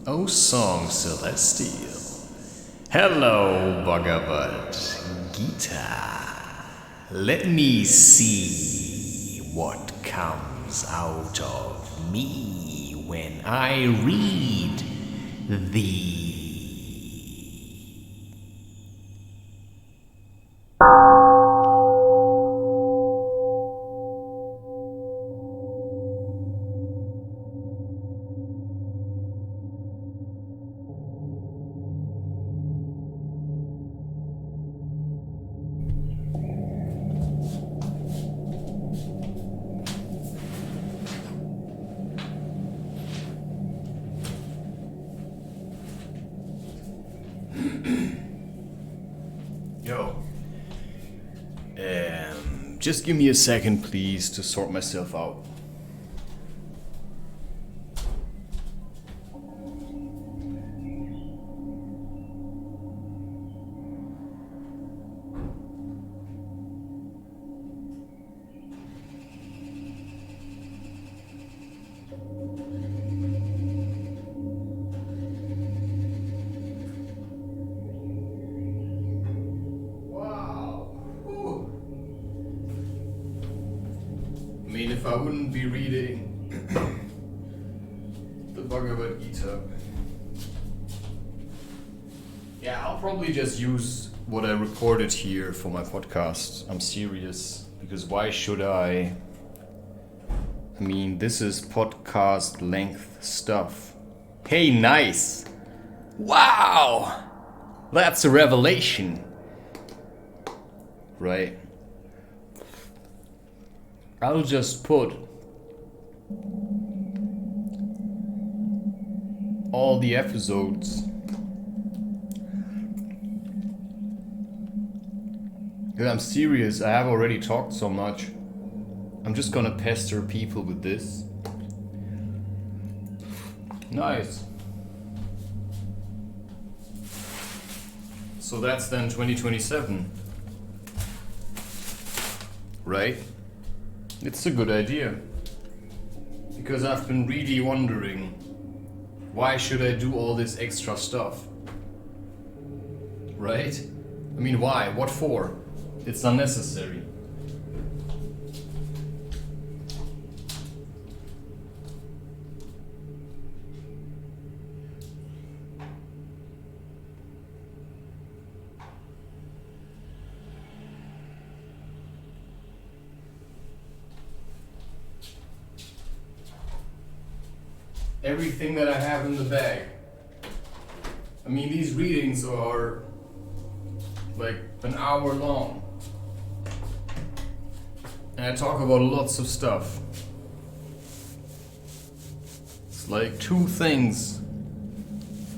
O song celestial. Hello, Bhagavad Gita. Let me see what comes out of me when I read thee. Just give me a second, please, to sort myself out. If I wouldn't be reading the Bhagavad Gita, I'll probably just use what I recorded here for my podcast. I'm serious, because why should I? I mean, this is podcast length stuff. Hey, nice! Wow! That's a revelation! Right? I'll just put all the episodes. I'm serious, I have already talked so much. I'm just gonna pester people with this. Nice. So that's then 2027. Right? It's a good idea, because I've been really wondering, why should I do all this extra stuff? Right? I mean, why? What for? It's unnecessary. Everything that I have in the bag. I mean, these readings are like an hour long. And I talk about lots of stuff. It's like 2 things,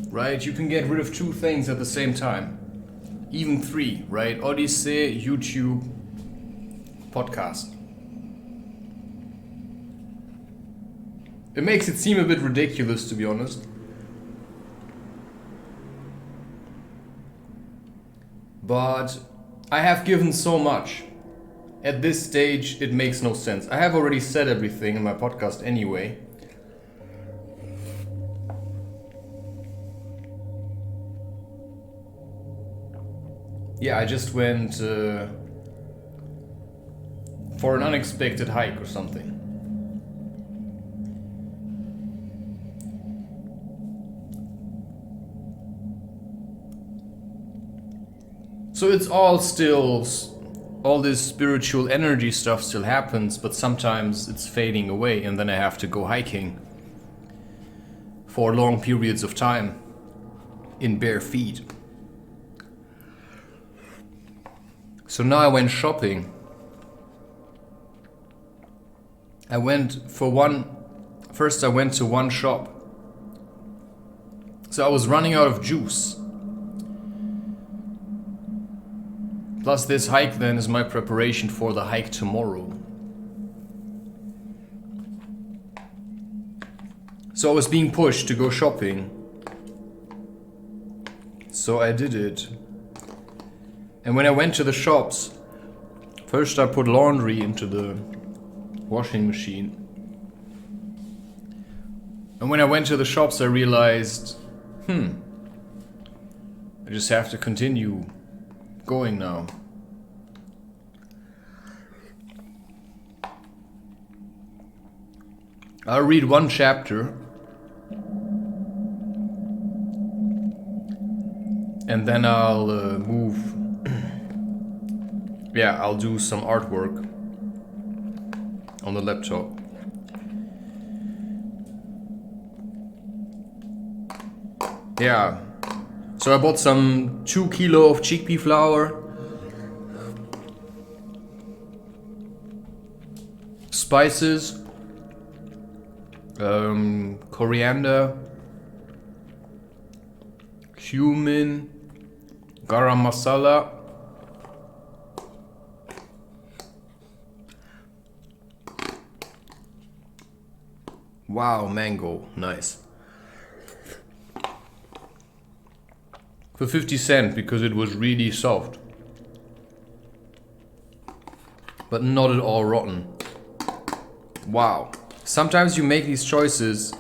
right? You can get rid of 2 things at the same time. Even 3, right? Odyssey, YouTube, podcast. It makes it seem a bit ridiculous, to be honest. But I have given so much. At this stage, it makes no sense. I have already said everything in my podcast anyway. I just went for an unexpected hike or something. So it's all still, all this spiritual energy stuff still happens, but sometimes it's fading away, and then I have to go hiking for long periods of time in bare feet. So now I went shopping. First I went to one shop. So I was running out of juice. Plus this hike then is my preparation for the hike tomorrow. So I was being pushed to go shopping. So I did it. And when I went to the shops, first I put laundry into the washing machine. And when I went to the shops, I realized, I just have to continue going now. I'll read one chapter and then I'll move. Yeah, I'll do some artwork on the laptop. Yeah, so I bought some 2 kilo of chickpea flour, spices, coriander, cumin, garam masala, wow, mango, nice. For 50 cents because it was really soft, but not at all rotten. Wow. Sometimes you make these choices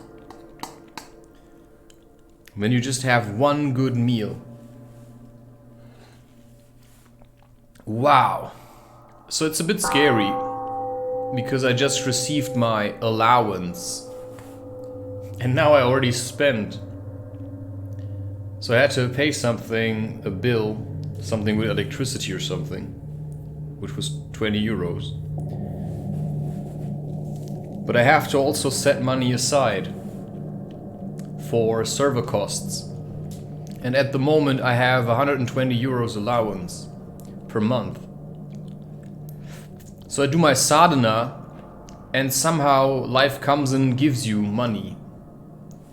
when you just have one good meal. Wow. So it's a bit scary because I just received my allowance and now I already spent. So I had to pay something, a bill, something with electricity or something, which was 20 euros. But I have to also set money aside for server costs. And at the moment I have 120 euros allowance per month. So I do my sadhana and somehow life comes and gives you money.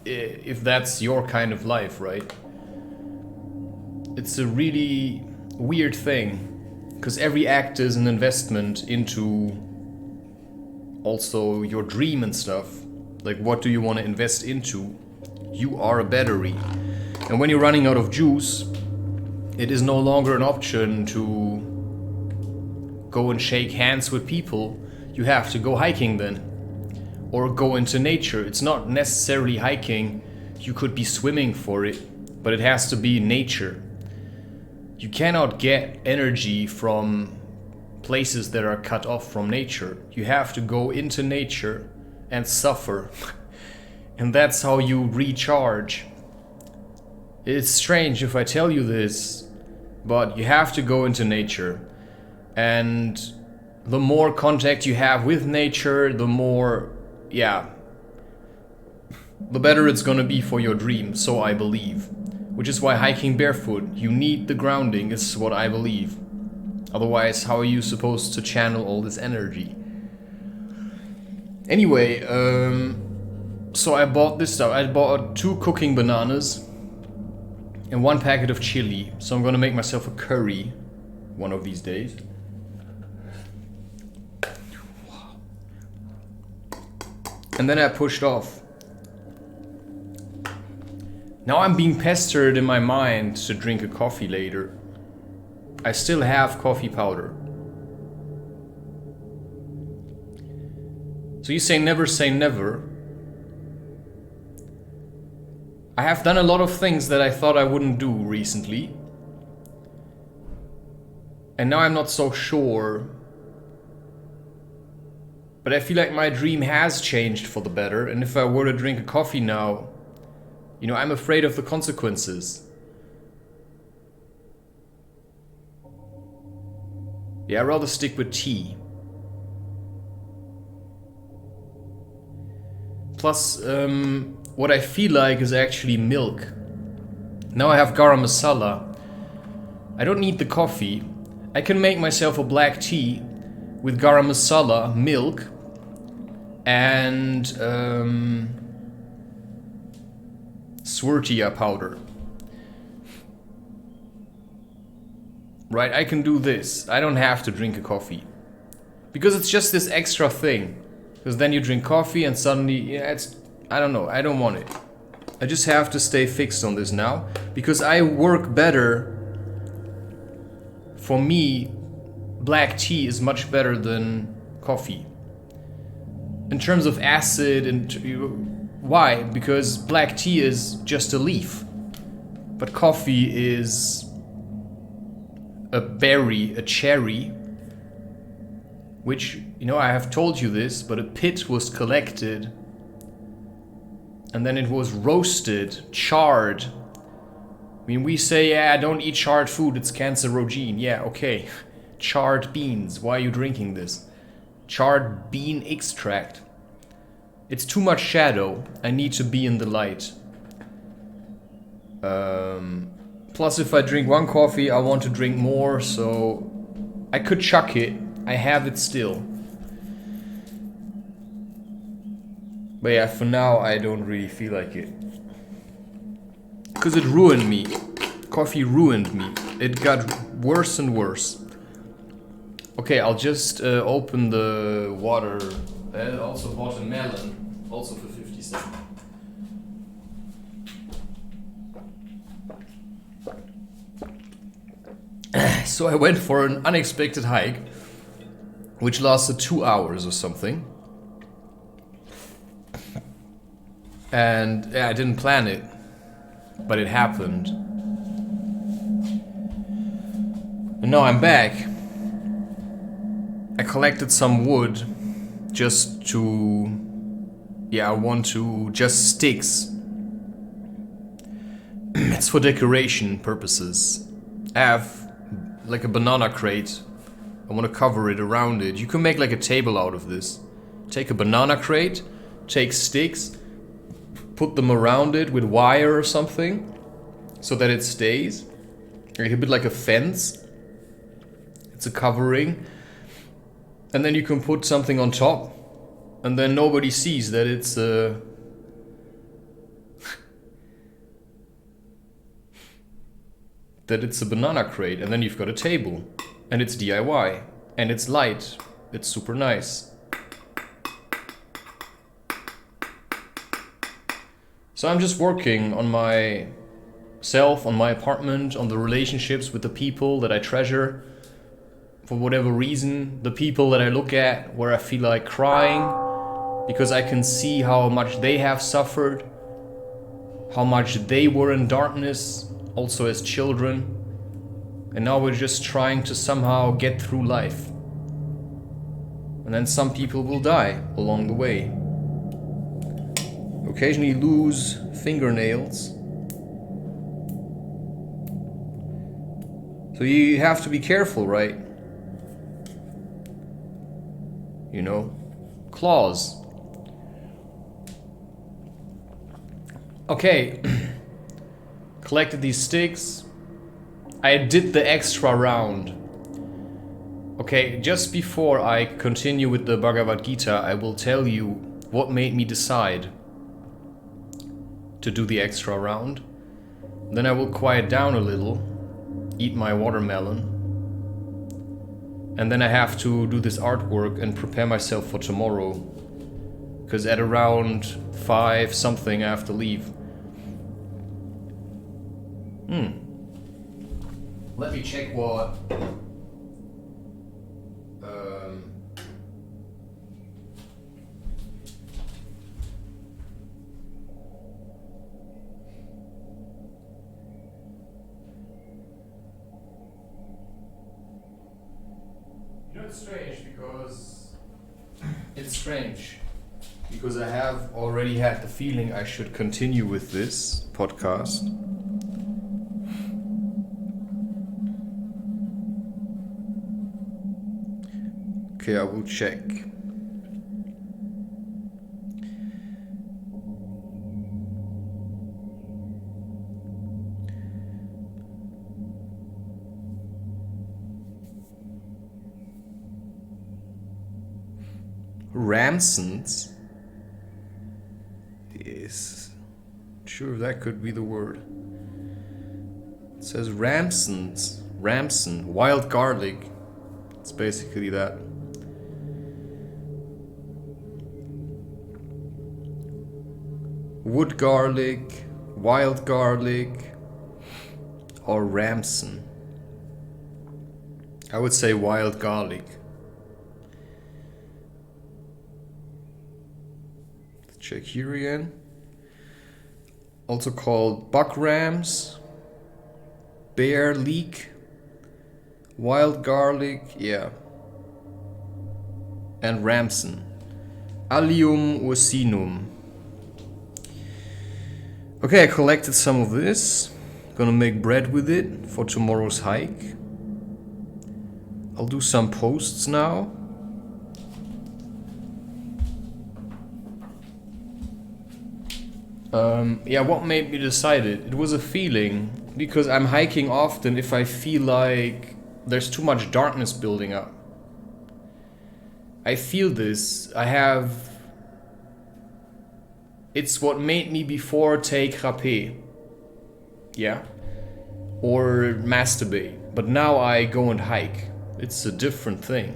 If that's your kind of life, right? It's a really weird thing, because every act is an investment into also your dream and stuff. Like, what do you want to invest into? You are a battery. And when you're running out of juice, it is no longer an option to go and shake hands with people. You have to go hiking then. Or go into nature. It's not necessarily hiking. You could be swimming for it, but it has to be nature. You cannot get energy from places that are cut off from nature. You have to go into nature and suffer. And that's how you recharge. It's strange if I tell you this, but you have to go into nature. And the more contact you have with nature, the more, the better it's gonna be for your dream, so I believe. Which is why hiking barefoot, you need the grounding, is what I believe. Otherwise, how are you supposed to channel all this energy? Anyway, so I bought this stuff. I bought 2 cooking bananas and 1 packet of chili. So I'm gonna make myself a curry one of these days. And then I pushed off. Now I'm being pestered in my mind to drink a coffee later. I still have coffee powder. So you say never. I have done a lot of things that I thought I wouldn't do recently. And now I'm not so sure. But I feel like my dream has changed for the better. And if I were to drink a coffee now, I'm afraid of the consequences. Yeah, I'd rather stick with tea. Plus, what I feel like is actually milk. Now I have garam masala. I don't need the coffee. I can make myself a black tea with garam masala, milk, and Swartia powder. Right, I can do this. I don't have to drink a coffee. Because it's just this extra thing. Because then you drink coffee and suddenly, I don't know, I don't want it. I just have to stay fixed on this now. Because I work better. For me, black tea is much better than coffee. In terms of acid and Why? Because black tea is just a leaf. But coffee is a berry, a cherry, which, you know, I have told you this, but a pit was collected and then it was roasted, charred. I mean, we say, yeah, don't eat charred food, it's cancerogene. Yeah, okay. Charred beans, why are you drinking this? Charred bean extract. It's too much shadow, I need to be in the light. Plus, if I drink one coffee, I want to drink more, so I could chuck it. I have it still. But yeah, for now, I don't really feel like it. Because it ruined me. Coffee ruined me. It got worse and worse. Okay, I'll just open the water. I also bought a melon, also for 50 cents. So I went for an unexpected hike, which lasted 2 hours or something. And yeah, I didn't plan it, but it happened. And now I'm back. I collected some wood just to, yeah, I want to, just sticks. It's for decoration purposes. I have like a banana crate. I want to cover it around it. You can make like a table out of this. Take a banana crate, take sticks, put them around it with wire or something so that it stays. Like a bit like a fence. It's a covering. And then you can put something on top. And then nobody sees that it's that it's a banana crate. And then you've got a table. And it's DIY. And it's light. It's super nice. So I'm just working on myself, on my apartment, on the relationships with the people that I treasure. For whatever reason, the people that I look at where I feel like crying, because I can see how much they have suffered, how much they were in darkness, also as children. And now we're just trying to somehow get through life. And then some people will die along the way. Occasionally lose fingernails. So you have to be careful, right? You know, claws. Okay, collected these sticks. I did the extra round. Okay, just before I continue with the Bhagavad Gita, I will tell you what made me decide to do the extra round. Then I will quiet down a little, eat my watermelon, and then I have to do this artwork and prepare myself for tomorrow. Because at around 5 something I have to leave. Let me check what it's strange because I have already had the feeling I should continue with this podcast. Okay, I will check. Ramsons? Yes. Sure, that could be the word. It says Ramsons. Ramson. Wild garlic. It's basically that. Wood garlic, wild garlic, or Ramson. I would say wild garlic. Check here again. also called buckrams, bear leek, wild garlic, and ramson, allium ursinum. Okay, I collected some of this. Gonna make bread with it for tomorrow's hike. I'll do some posts now. What made me decide it? It was a feeling, because I'm hiking often if I feel like there's too much darkness building up. I feel this. It's what made me before take rapé. Yeah? Or masturbate. But now I go and hike. It's a different thing.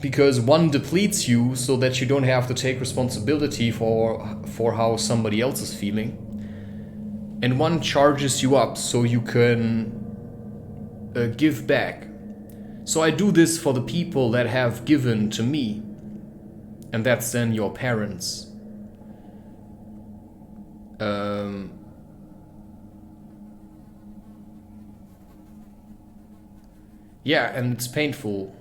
Because one depletes you so that you don't have to take responsibility for how somebody else is feeling. And one charges you up so you can give back. So I do this for the people that have given to me. And that's then your parents. And it's painful.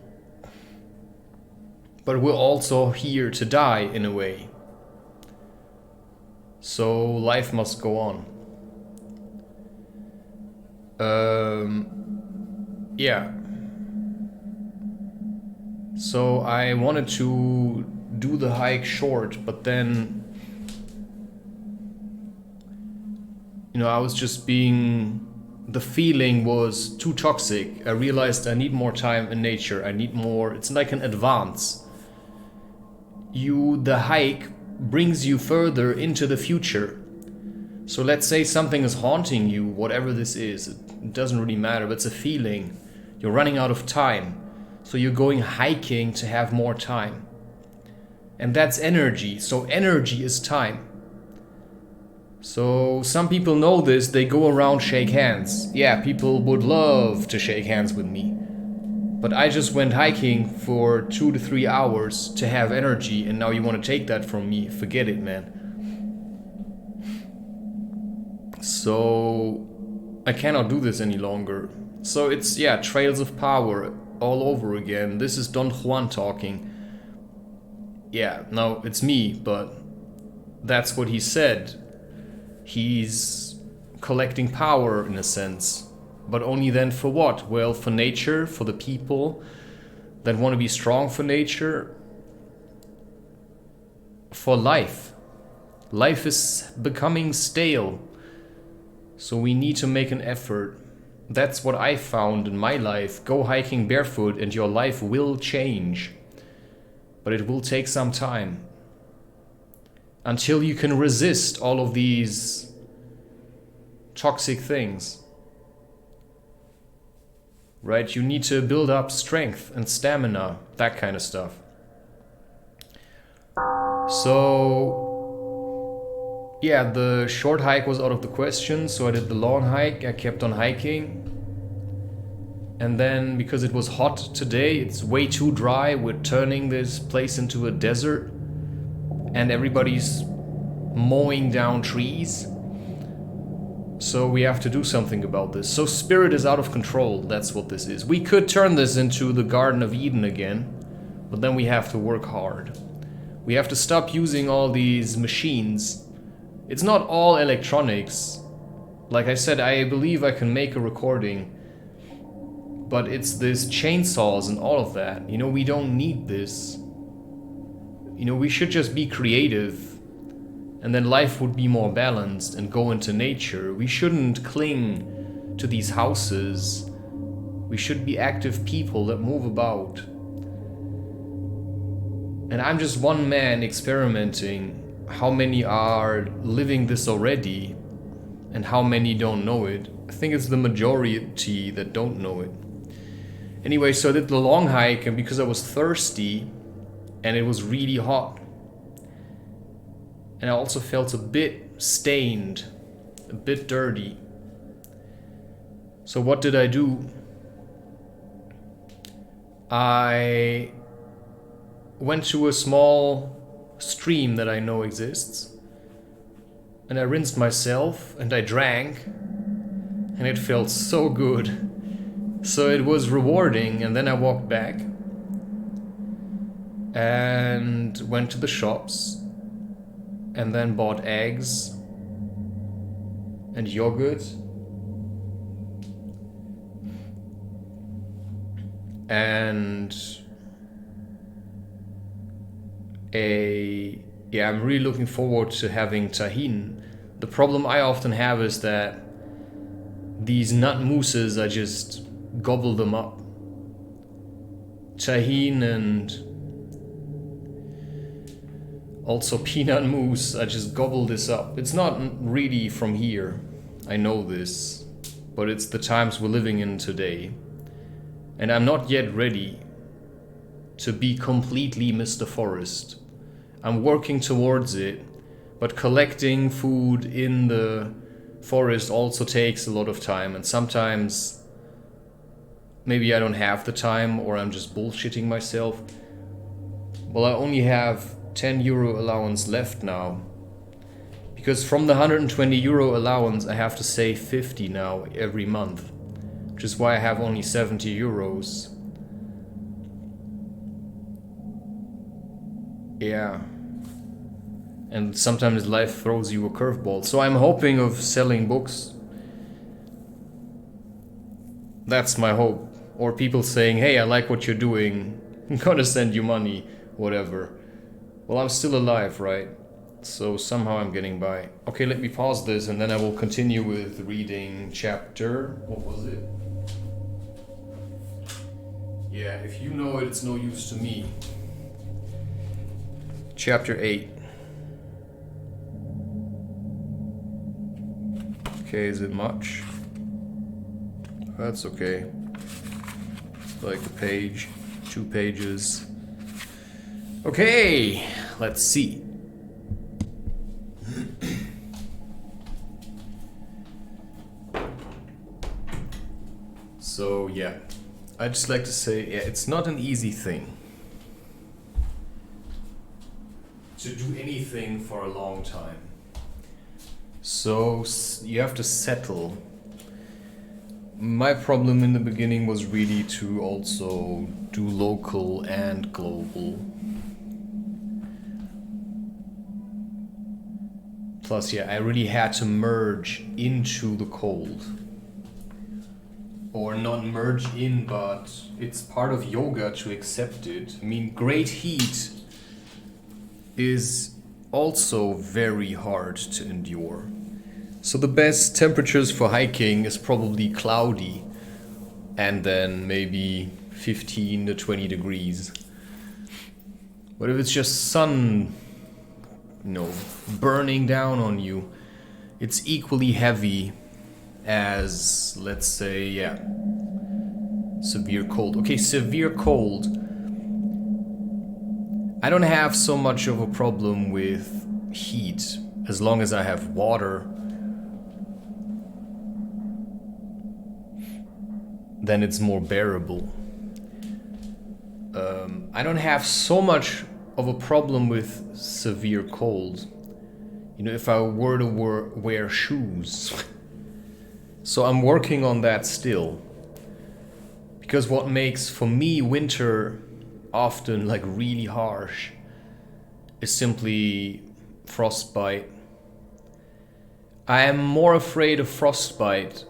But we're also here to die in a way. So life must go on. So I wanted to do the hike short, but then, I was just the feeling was too toxic. I realized I need more time in nature. I need more, it's like an advance. The hike brings you further into the future. So let's say something is haunting you, whatever this is, it doesn't really matter, but it's a feeling. You're running out of time. So you're going hiking to have more time. And that's energy. So energy is time. So some people know this, they go around, shake hands. Yeah, people would love to shake hands with me. But I just went hiking for 2 to 3 hours to have energy, and now you want to take that from me. Forget it, man. So I cannot do this any longer. So it's, trails of power all over again. This is Don Juan talking. No, it's me, but that's what he said. He's collecting power in a sense. But only then for what? Well, for nature, for the people that want to be strong for nature, for life. Life is becoming stale. So we need to make an effort. That's what I found in my life. Go hiking barefoot and your life will change. But it will take some time. Until you can resist all of these toxic things. Right? You need to build up strength and stamina, that kind of stuff. So, the short hike was out of the question, so I did the long hike. I kept on hiking. And then, because it was hot today, it's way too dry. We're turning this place into a desert. And everybody's mowing down trees. So we have to do something about this. So spirit is out of control, that's what this is. We could turn this into the Garden of Eden again, but then we have to work hard. We have to stop using all these machines. It's not all electronics. Like I said, I believe I can make a recording, but it's this chainsaws and all of that. We don't need this. We should just be creative. And then life would be more balanced and go into nature. We shouldn't cling to these houses. We should be active people that move about. And I'm just one man experimenting. How many are living this already? And how many don't know it? I think it's the majority that don't know it. Anyway, so I did the long hike, and because I was thirsty and it was really hot, and I also felt a bit stained, a bit dirty. So what did I do? I went to a small stream that I know exists. and I rinsed myself and I drank, and it felt so good. So it was rewarding, and then I walked back and went to the shops and then bought eggs and yogurt and I'm really looking forward to having tahine. The problem I often have is that these nut mousses, I just gobble them up. Tahine and also peanut mousse, I just gobble this up. It's not really from here, I know this, but it's the times we're living in today. And I'm not yet ready to be completely Mr. Forest. I'm working towards it, but collecting food in the forest also takes a lot of time, and sometimes maybe I don't have the time, or I'm just bullshitting myself. Well, I only have 10 euro allowance left now, because from the 120 euro allowance I have to save 50 now every month, which is why I have only 70 euros. Yeah. And sometimes life throws you a curveball. So I'm hoping of selling books. That's my hope. Or people saying, hey, I like what you're doing, I'm gonna send you money, whatever. Well, I'm still alive, right? So somehow I'm getting by. Okay, let me pause this and then I will continue with reading chapter... What was it? Yeah, if you know it, it's no use to me. Chapter 8. Okay, is it much? That's okay. Like a page, 2 pages. Okay, let's see. So yeah, I'd just like to say, yeah, it's not an easy thing to do anything for a long time. So you have to settle. My problem in the beginning was really to also do local and global. Plus, yeah, I really had to merge into the cold. Or not merge in, but it's part of yoga to accept it. I mean, great heat is also very hard to endure. So the best temperatures for hiking is probably cloudy and then maybe 15 to 20 degrees. But if it's just sun, burning down on you, it's equally heavy as, let's say, severe cold. Okay, severe cold. I don't have so much of a problem with heat as long as I have water. Then it's more bearable. I don't have so much of a problem with severe cold. If I were to wear shoes. So I'm working on that still. Because what makes, for me, winter often really harsh is simply frostbite. I am more afraid of frostbite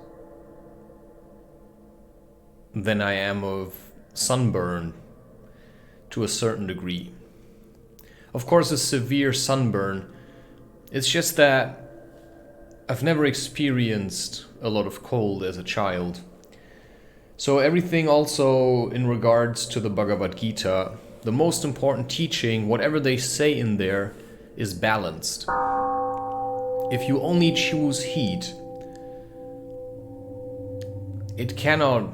than I am of sunburn to a certain degree. Of course, a severe sunburn, it's just that I've never experienced a lot of cold as a child. So everything also in regards to the Bhagavad Gita, the most important teaching, whatever they say in there, is balanced. If you only choose heat, it cannot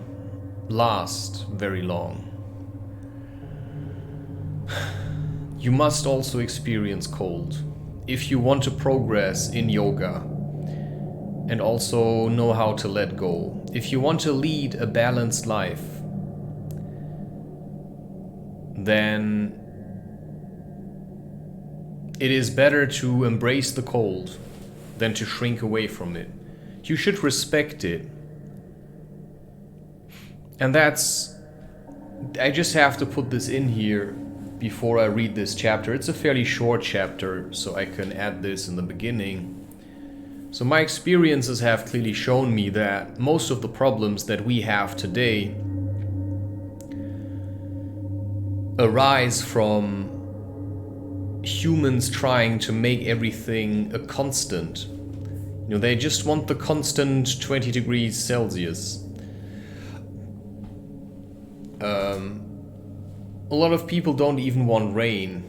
last very long. You must also experience cold if you want to progress in yoga and also know how to let go. If you want to lead a balanced life, then it is better to embrace the cold than to shrink away from it. You should respect it. And I just have to put this in here before I read this chapter. It's a fairly short chapter, so I can add this in the beginning. So my experiences have clearly shown me that most of the problems that we have today arise from humans trying to make everything a constant. They just want the constant 20 degrees Celsius. A lot of people don't even want rain.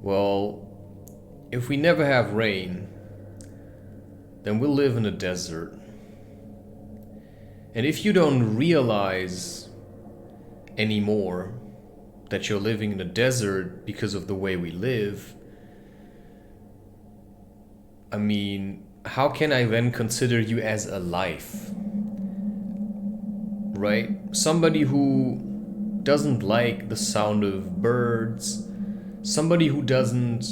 Well, if we never have rain, then we'll live in a desert. And if you don't realize anymore that you're living in a desert because of the way we live, I mean, how can I then consider you as alive? Right? Somebody who doesn't like the sound of birds, somebody who doesn't,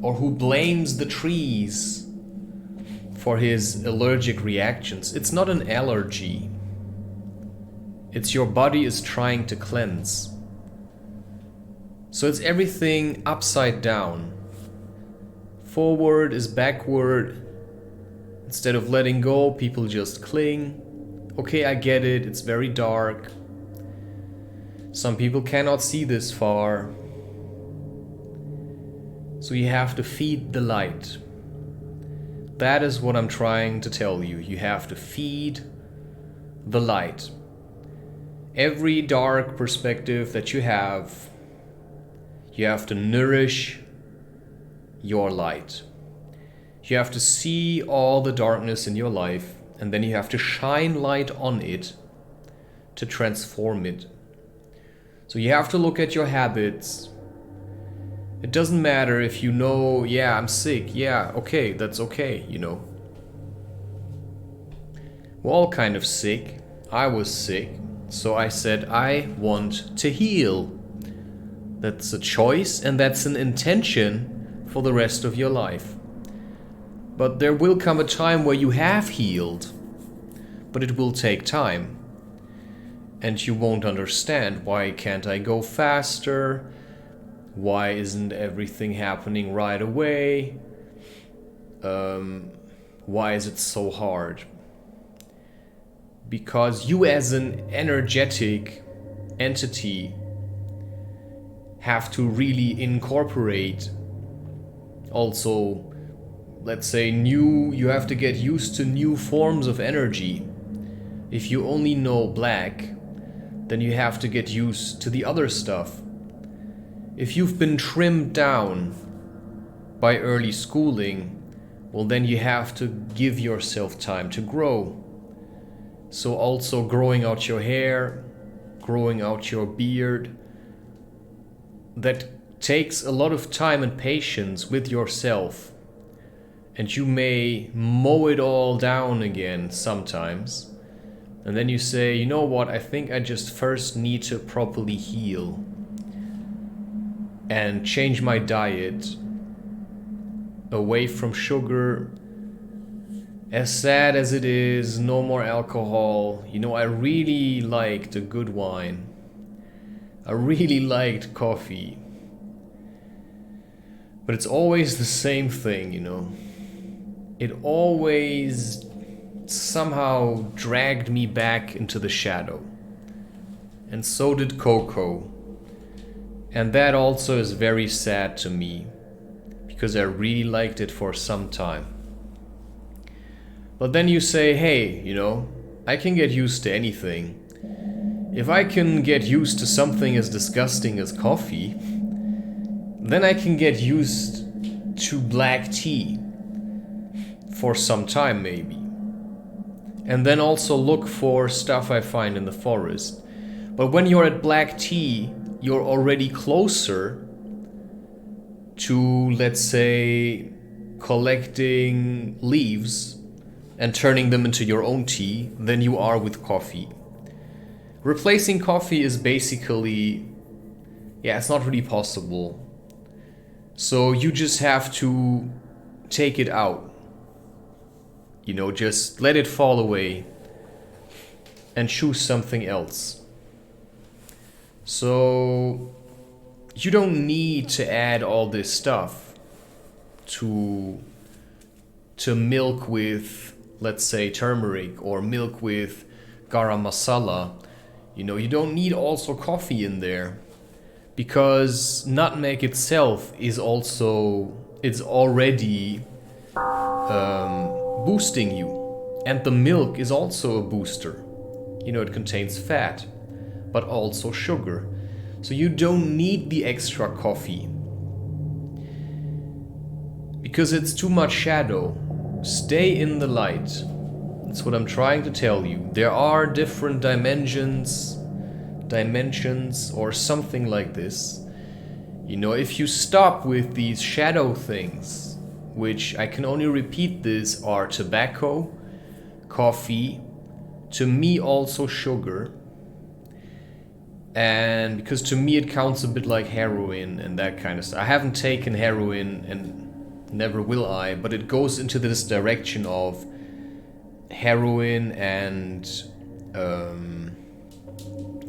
or who blames the trees for his allergic reactions. It's not an allergy. It's your body is trying to cleanse. So it's everything upside down. Forward is backward. Instead of letting go, people just cling. Okay, I get it, it's very dark. Some people cannot see this far. So you have to feed the light. That is what I'm trying to tell you. You have to feed the light. Every dark perspective that you have to nourish your light. You have to see all the darkness in your life, and then you have to shine light on it to transform it. So you have to look at your habits. It doesn't matter if you know, yeah, I'm sick. Yeah, okay, that's okay, We're all kind of sick. I was sick. So I said, I want to heal. That's a choice and that's an intention for the rest of your life. But there will come a time where you have healed, but it will take time. And you won't understand, why can't I go faster? Why isn't everything happening right away? Why is it so hard? Because you as an energetic entity have to really incorporate also, let's say, you have to get used to new forms of energy. If you only know black, then you have to get used to the other stuff. If you've been trimmed down by early schooling, well, then you have to give yourself time to grow. So also growing out your hair, growing out your beard, that takes a lot of time and patience with yourself. And you may mow it all down again sometimes. And then you say, you know what, I think I just first need to properly heal and change my diet away from sugar. As sad as it is, no more alcohol. I really liked a good wine. I really liked coffee. But it's always the same thing, It always somehow dragged me back into the shadow. And so did cocoa. And that also is very sad to me, because I really liked it for some time. But then you say, hey, I can get used to anything. If I can get used to something as disgusting as coffee, then I can get used to black tea for some time maybe. And then also look for stuff I find in the forest. But when you're at black tea, you're already closer to, let's say, collecting leaves and turning them into your own tea than you are with coffee. Replacing coffee is basically, it's not really possible. So you just have to take it out. Just let it fall away and choose something else. So you don't need to add all this stuff to milk with, let's say, turmeric, or milk with garam masala. You don't need also coffee in there, because nutmeg itself is already boosting you, and the milk is also a booster. It contains fat, but also sugar. So you don't need the extra coffee, because it's too much shadow. Stay in the light. That's what I'm trying to tell you. There are different dimensions or something like this. If you stop with these shadow things, which I can only repeat this, are tobacco, coffee, to me also sugar, and because to me it counts a bit like heroin and that kind of stuff. I haven't taken heroin and never will I, but it goes into this direction of heroin and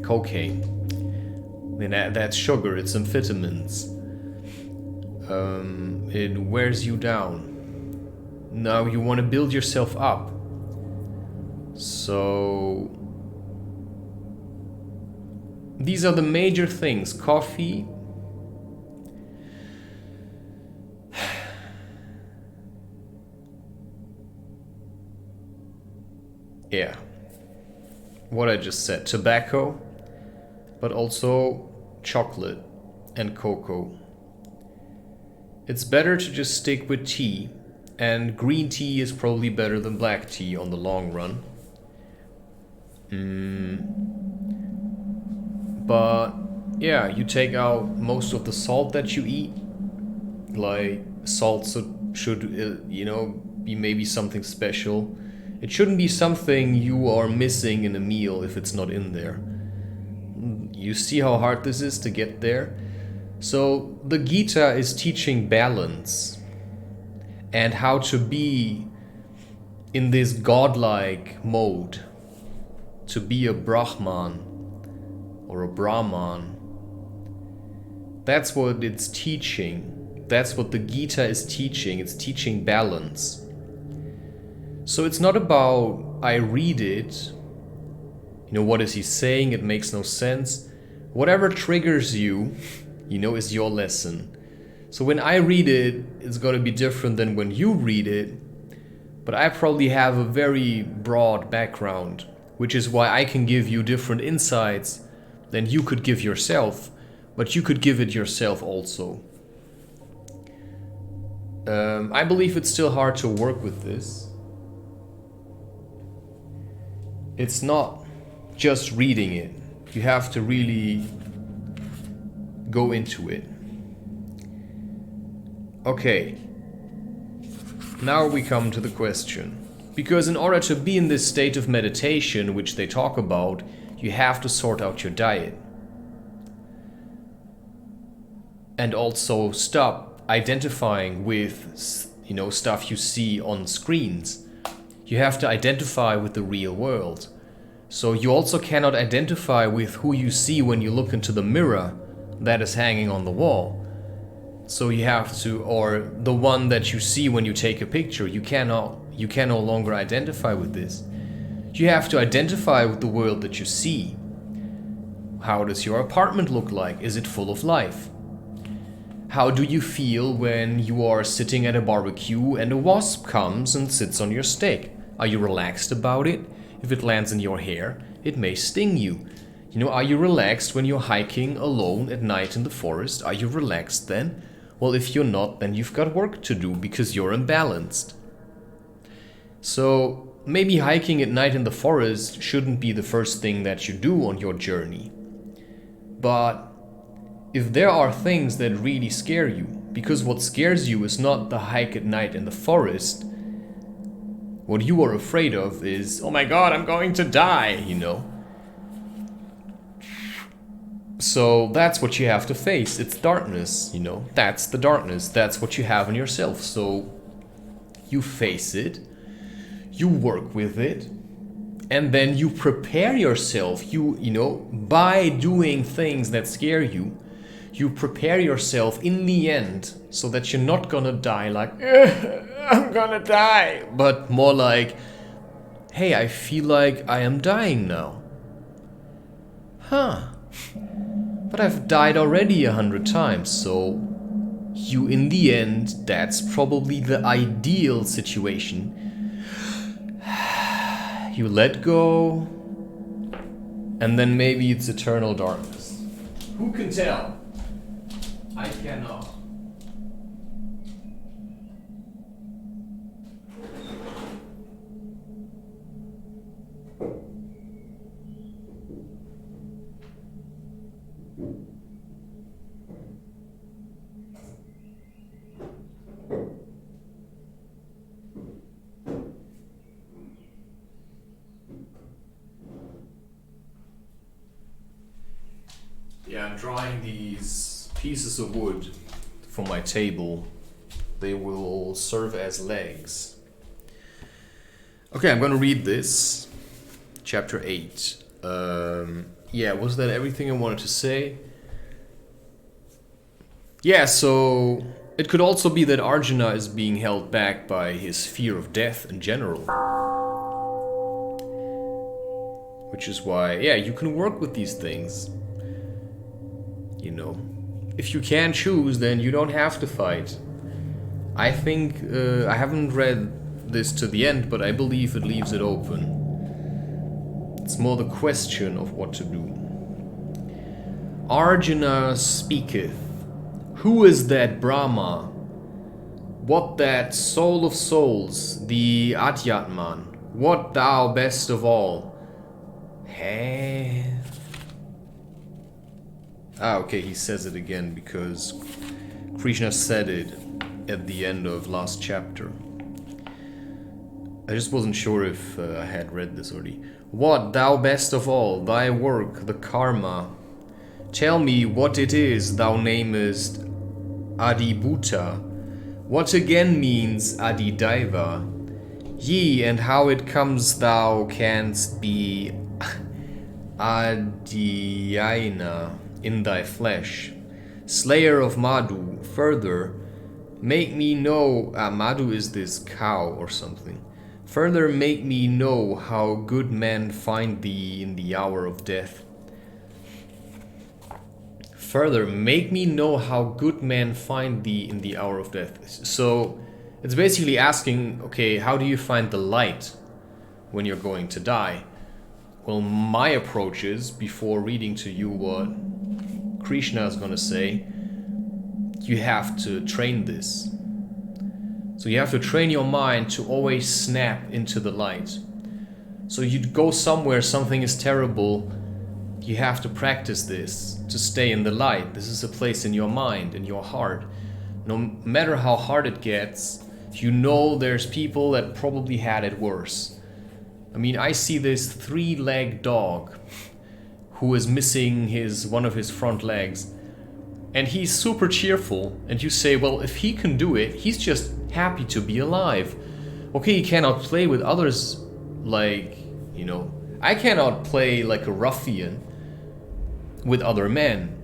cocaine. And that's sugar, it's amphetamines. It wears you down. Now you want to build yourself up. So these are the major things. Coffee, yeah, what I just said. Tobacco, but also chocolate and cocoa. It's better to just stick with tea, and green tea is probably better than black tea on the long run. But yeah, you take out most of the salt that you eat. Like, salt should be maybe something special. It shouldn't be something you are missing in a meal if it's not in there. You see how hard this is to get there? So the Gita is teaching balance and how to be in this godlike mode, to be a Brahman or a Brahman. That's what it's teaching. That's what the Gita is teaching. It's teaching balance. So it's not about I read it, what is he saying? It makes no sense. Whatever triggers you, is your lesson. So when I read it, it's going to be different than when you read it. But I probably have a very broad background, which is why I can give you different insights than you could give yourself. But you could give it yourself also. I believe it's still hard to work with this. It's not just reading it. You have to really go into it. Okay. Now we come to the question. Because in order to be in this state of meditation, which they talk about, you have to sort out your diet. And also stop identifying with, stuff you see on screens. You have to identify with the real world. So you also cannot identify with who you see when you look into the mirror that is hanging on the wall. So you have to, or the one that you see when you take a picture, you can no longer identify with this. You have to identify with the world that you see. How does your apartment look like? Is it full of life? How do you feel when you are sitting at a barbecue and a wasp comes and sits on your steak? Are you relaxed about it? If it lands in your hair, it may sting you. Are you relaxed when you're hiking alone at night in the forest? Are you relaxed then? Well, if you're not, then you've got work to do because you're imbalanced. So maybe hiking at night in the forest shouldn't be the first thing that you do on your journey. But if there are things that really scare you, because what scares you is not the hike at night in the forest. What you are afraid of is, oh my god, I'm going to die, So that's what you have to face. It's darkness, That's the darkness. That's what you have in yourself. So you face it, you work with it, and then you prepare yourself. You know, by doing things that scare you, you prepare yourself in the end so that you're not gonna die like, I'm gonna die, but more like, hey, I feel like I am dying now. But I've died already 100 times, so you, in the end, that's probably the ideal situation. You let go, and then maybe it's eternal darkness. Who can tell? I cannot. Yeah, I'm drawing these pieces of wood for my table. They will serve as legs. Okay, I'm gonna read this. Chapter 8. Yeah, was that everything I wanted to say? Yeah, so it could also be that Arjuna is being held back by his fear of death in general. Which is why, yeah, you can work with these things. You know, if you can choose, then you don't have to fight. I think, I haven't read this to the end, but I believe it leaves it open. It's more the question of what to do. Arjuna speaketh. Who is that Brahma? What that soul of souls, the Adhyatman? What thou best of all? Have. Okay, he says it again because Krishna said it at the end of last chapter. I just wasn't sure if I had read this already. What thou best of all, thy work, the karma. Tell me what it is thou namest Adibhuta. What again means Adidaiva? Ye, and how it comes thou canst be Adhyayana in thy flesh. Slayer of Madhu, further, make me know, Madhu is this cow or something. Further make me know how good men find thee in the hour of death. Further, make me know how good men find thee in the hour of death. So, it's basically asking, okay, how do you find the light when you're going to die? Well, my approach is, before reading to you what Krishna is going to say, you have to train this. So you have to train your mind to always snap into the light. So you go somewhere, something is terrible, you have to practice this to stay in the light. This is a place in your mind, in your heart. No matter how hard it gets, you know there's people that probably had it worse. I mean, I see this 3-legged dog who is missing one of his front legs, and he's super cheerful, and you say, well, if he can do it, he's just happy to be alive. Okay, he cannot play with others like, you know, I cannot play like a ruffian with other men.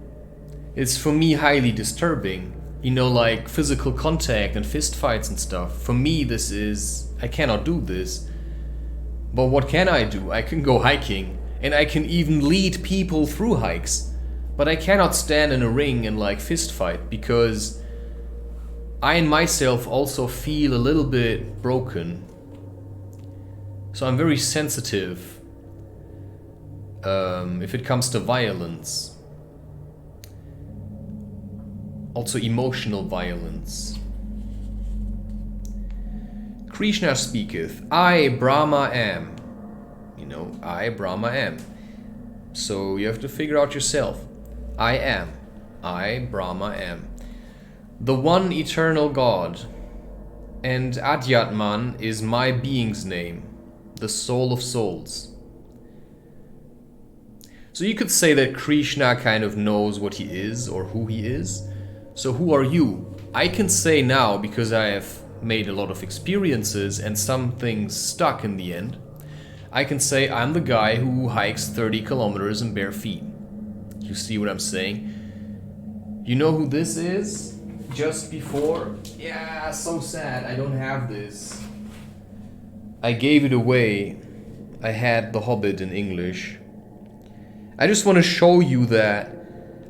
It's for me highly disturbing, you know, like physical contact and fist fights and stuff. For me, I cannot do this. But what can I do? I can go hiking, and I can even lead people through hikes. But I cannot stand in a ring and like fist fight, because I in myself also feel a little bit broken. So I'm very sensitive if it comes to violence. Also emotional violence. Krishna speaketh, I Brahma am. You know, I Brahma am. So you have to figure out yourself. I am. I Brahma am. The one eternal God. And Adhyatman is my being's name. The soul of souls. So you could say that Krishna kind of knows what he is or who he is. So who are you? I can say now, because I have made a lot of experiences and some things stuck in the end, I can say I'm the guy who hikes 30 kilometers in bare feet. You see what I'm saying? You know who this is? Just before? Yeah, so sad, I don't have this. I gave it away. I had The Hobbit in English. I just want to show you that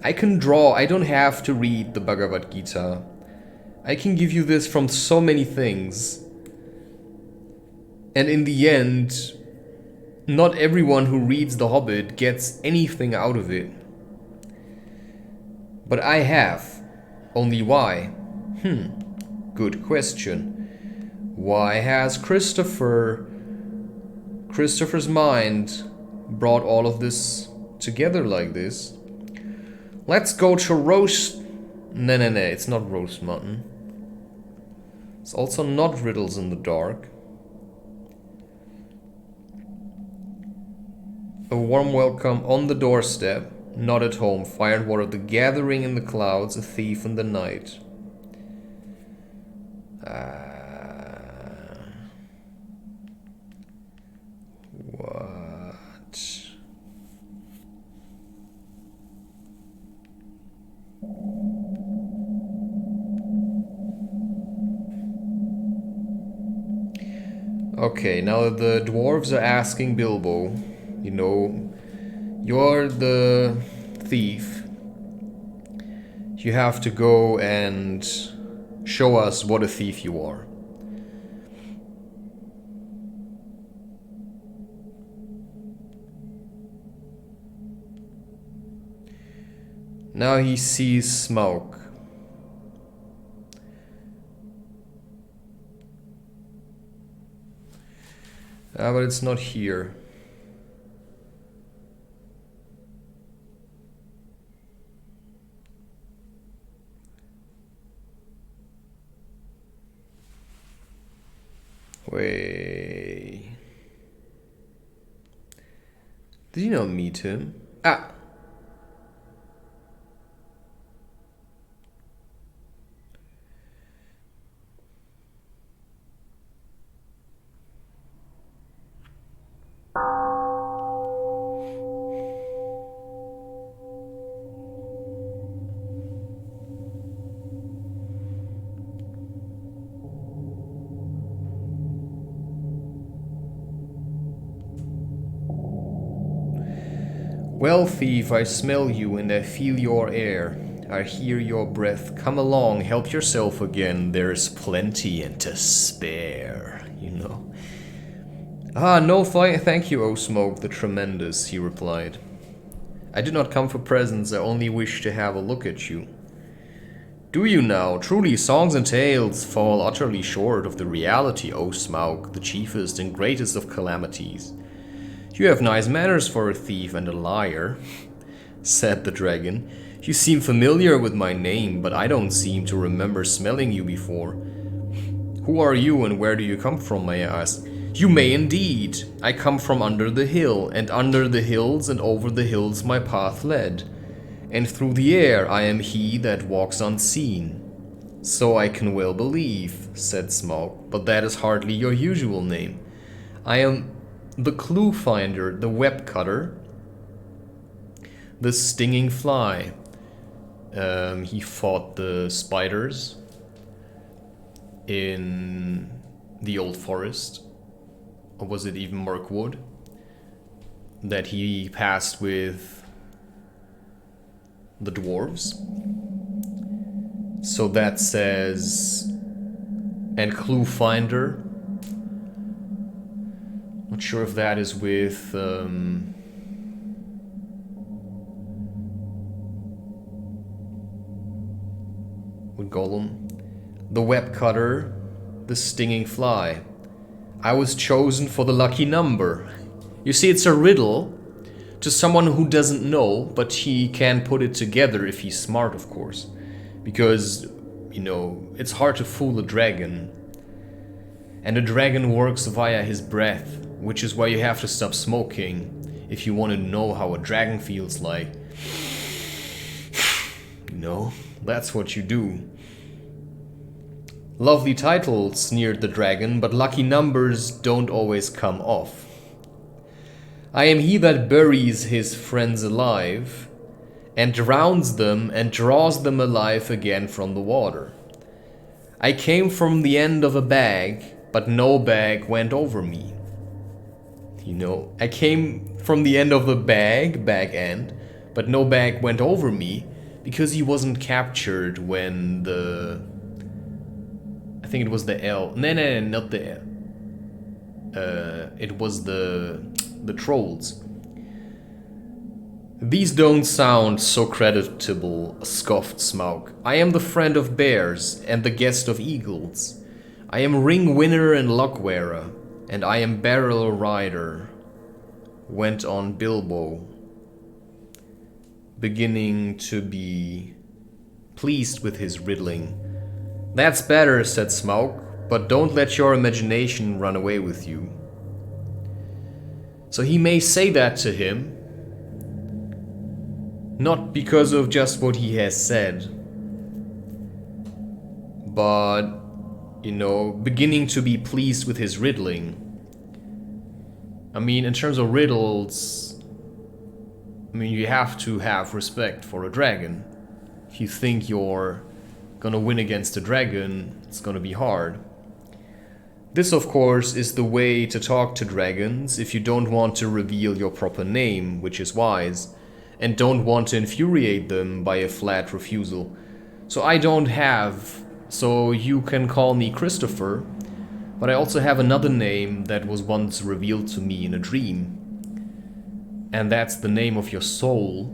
I can draw. I don't have to read the Bhagavad Gita. I can give you this from so many things. And in the end, not everyone who reads The Hobbit gets anything out of it. But I have. Only why? Good question. Why has Christopher's mind brought all of this together like this? Let's go to roast... No, it's not roast mutton. It's also not riddles in the dark. A warm welcome on the doorstep, not at home, fire and water, the gathering in the clouds, a thief in the night. What? Okay, now the dwarves are asking Bilbo, you know, you're the thief. You have to go and show us what a thief you are. Now he sees smoke. But it's not here. Wait. Did you not meet him? Ah! Well, thief, I smell you and I feel your air. I hear your breath. Come along, help yourself again. There's plenty and to spare, you know. Ah, no, thank you, O Smoke the Tremendous, he replied. I did not come for presents, I only wish to have a look at you. Do you now? Truly, songs and tales fall utterly short of the reality, O Smaug, the chiefest and greatest of calamities. You have nice manners for a thief and a liar, said the dragon. You seem familiar with my name, but I don't seem to remember smelling you before. Who are you and where do you come from, may I ask? You may indeed. I come from under the hill, and under the hills and over the hills my path led. And through the air I am he that walks unseen. So I can well believe, said Smaug, but that is hardly your usual name. I am the clue finder, the web cutter, the stinging fly. He fought the spiders in the old forest, or was it even Mirkwood, that he passed with the dwarves. So that says, and clue finder. Not sure if that is with Gollum. The web cutter, the stinging fly. I was chosen for the lucky number. You see, it's a riddle to someone who doesn't know, but he can put it together if he's smart, of course. Because, you know, it's hard to fool a dragon. And a dragon works via his breath, which is why you have to stop smoking if you want to know how a dragon feels like. You know, that's what you do. Lovely title, sneered the dragon, but lucky numbers don't always come off. I am he that buries his friends alive, and drowns them and draws them alive again from the water. I came from the end of a bag, but no bag went over me. I came from the end of a bag end, but no bag went over me, because he wasn't captured when I think it was the L. No, not the L. It was the trolls. These don't sound so creditable, scoffed Smaug. I am the friend of bears and the guest of eagles. I am ring winner and luck wearer, and I am barrel rider, went on Bilbo, beginning to be pleased with his riddling. That's better, said Smaug, but don't let your imagination run away with you. So he may say that to him, not because of just what he has said, but, beginning to be pleased with his riddling. I mean, in terms of riddles, you have to have respect for a dragon. If you think you're gonna win against a dragon, it's gonna be hard. This, of course, is the way to talk to dragons if you don't want to reveal your proper name, which is wise, and don't want to infuriate them by a flat refusal. So you can call me Christopher, but I also have another name that was once revealed to me in a dream. And that's the name of your soul,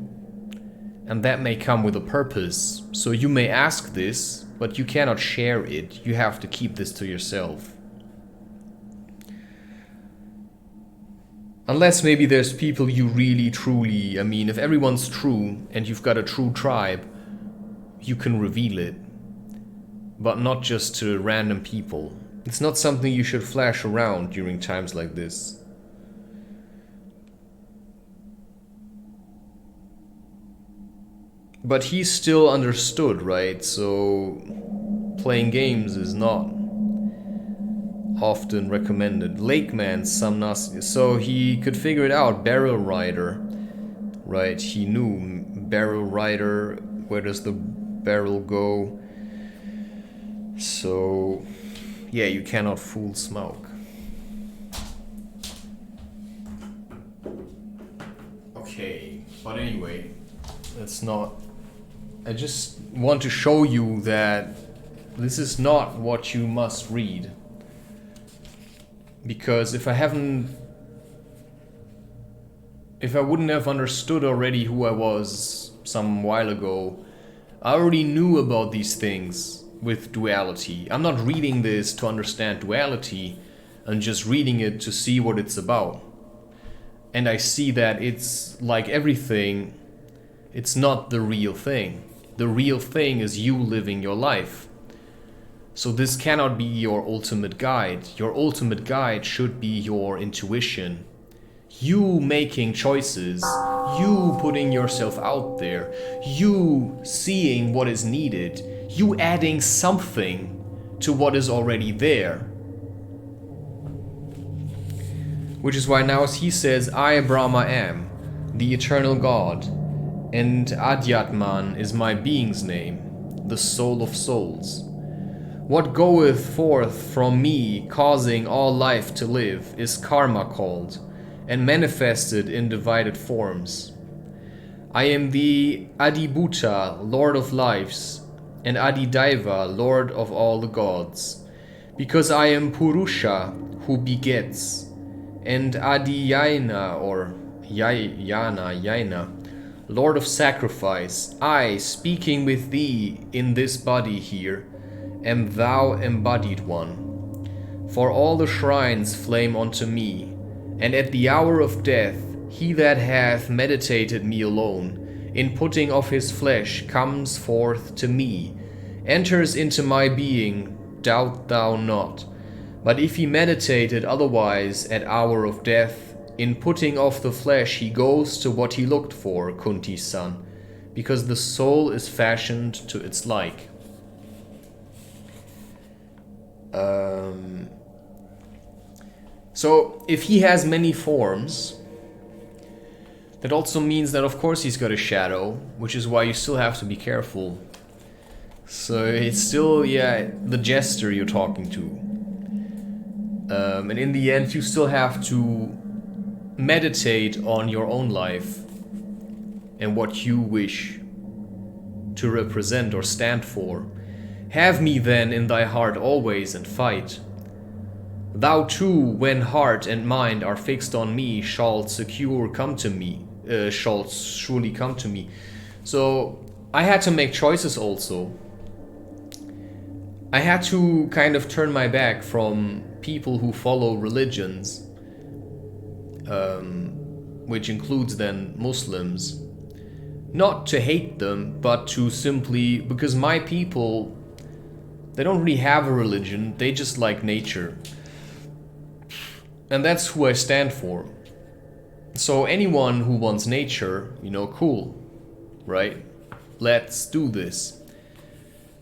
and that may come with a purpose. So you may ask this, but you cannot share it. You have to keep this to yourself. Unless maybe there's people you really truly, if everyone's true and you've got a true tribe, you can reveal it. But not just to random people. It's not something you should flash around during times like this. But he still understood, right? So playing games is not often recommended. Lakeman Samnas, so he could figure it out. Barrel rider, right? He knew barrel rider. Where does the barrel go? So yeah, you cannot fool Smaug. Okay, but anyway, that's not. I just want to show you that this is not what you must read. Because if I wouldn't have understood already who I was some while ago, I already knew about these things with duality. I'm not reading this to understand duality, I'm just reading it to see what it's about. And I see that it's like everything, it's not the real thing. The real thing is you living your life. So this cannot be your ultimate guide. Your ultimate guide should be your intuition. You making choices, you putting yourself out there, you seeing what is needed, you adding something to what is already there. Which is why now he says, I Brahma am, the eternal God, and Adhyatman is my being's name, the soul of souls. What goeth forth from me, causing all life to live, is karma called, and manifested in divided forms. I am the Adibhuta, Lord of lives, and Adidaiva, Lord of all the gods, because I am Purusha, who begets, and Adiyana, or Yaina, Lord of sacrifice. I, speaking with thee in this body here, am thou embodied one. For all the shrines flame unto me, and at the hour of death he that hath meditated me alone, in putting off his flesh, comes forth to me, enters into my being, doubt thou not. But if he meditated otherwise at hour of death, in putting off the flesh he goes to what he looked for, Kunti's son, because the soul is fashioned to its like. So if he has many forms, that also means that of course he's got a shadow, which is why you still have to be careful. So it's still, the jester you're talking to. And in the end you still have to meditate on your own life and what you wish to represent or stand for. Have me then in thy heart always and fight. Thou too, when heart and mind are fixed on me, shalt surely come to me. So I had to make choices also. I had to kind of turn my back from people who follow religions, which includes then Muslims. Not to hate them, but to simply, because my people, they don't really have a religion, they just like nature. And that's who I stand for. So anyone who wants nature, cool, right? Let's do this.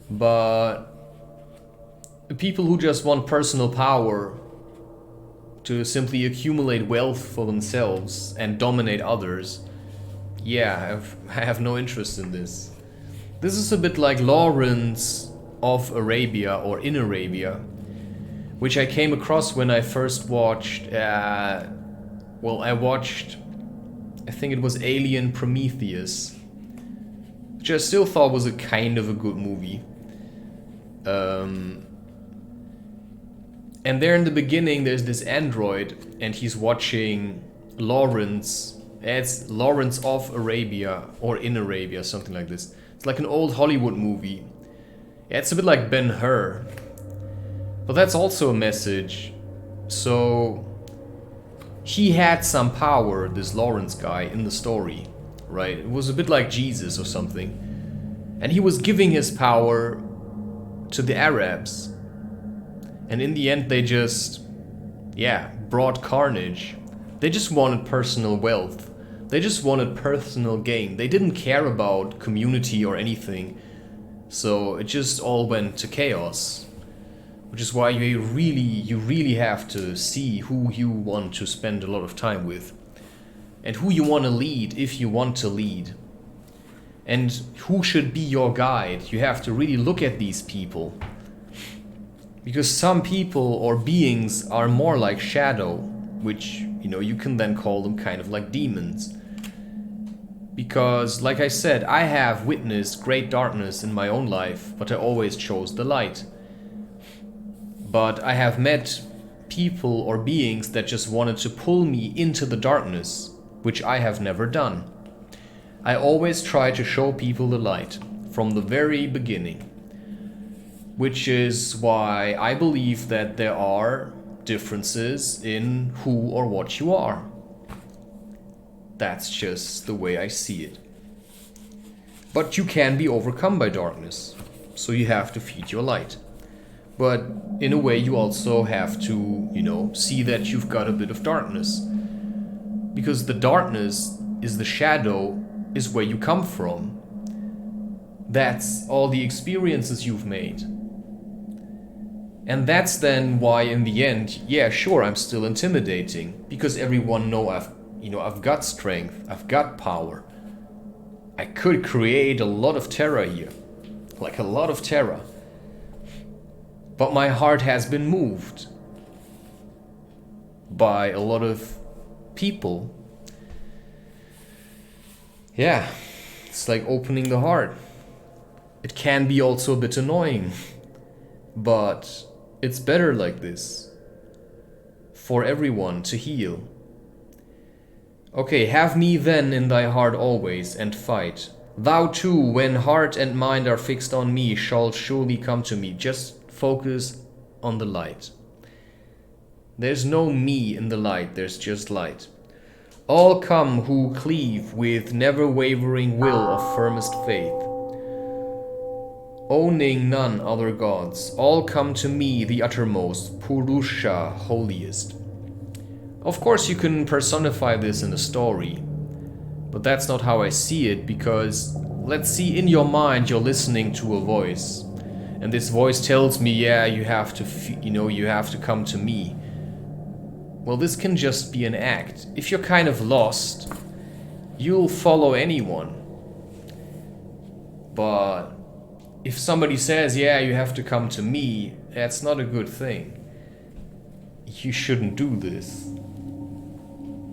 But people who just want personal power to simply accumulate wealth for themselves and dominate others, I have no interest in this. This is a bit like Lawrence of Arabia or in Arabia, which I came across when I first watched, I think it was Alien Prometheus, which I still thought was a kind of a good movie. And there in the beginning there's this android and he's watching Lawrence. It's Lawrence of Arabia or in Arabia, something like this. It's like an old Hollywood movie. It's a bit like Ben-Hur. But that's also a message. So he had some power, this Lawrence guy, in the story, right? It was a bit like Jesus or something. And he was giving his power to the Arabs. And in the end they just, brought carnage. They just wanted personal wealth. They just wanted personal gain. They didn't care about community or anything. So it just all went to chaos. Which is why you really have to see who you want to spend a lot of time with. And who you want to lead if you want to lead. And who should be your guide. You have to really look at these people. Because some people or beings are more like shadow, which, you can then call them kind of like demons. Because, like I said, I have witnessed great darkness in my own life, but I always chose the light. But I have met people or beings that just wanted to pull me into the darkness, which I have never done. I always try to show people the light, from the very beginning. Which is why I believe that there are differences in who or what you are. That's just the way I see it. But you can be overcome by darkness, so you have to feed your light. But in a way you also have to, see that you've got a bit of darkness. Because the darkness is the shadow, is where you come from. That's all the experiences you've made. And that's then why in the end, I'm still intimidating. Because everyone know I've got strength, I've got power. I could create a lot of terror here. Like a lot of terror. But my heart has been moved by a lot of people. It's like opening the heart. It can be also a bit annoying. But it's better like this. For everyone to heal. Okay, have me then in thy heart always and fight. Thou too, when heart and mind are fixed on me, shalt surely come to me. Just focus on the light. There's no me in the light, there's just light. All come who cleave with never wavering will of firmest faith. Owning none other gods, all come to me, the uttermost, Purusha, holiest. Of course you can personify this in a story, but that's not how I see it, because let's see, in your mind you're listening to a voice, And this voice tells me, yeah, you have to, you have to come to me. Well, this can just be an act. If you're kind of lost, you'll follow anyone. But if somebody says, yeah, you have to come to me, that's not a good thing. You shouldn't do this.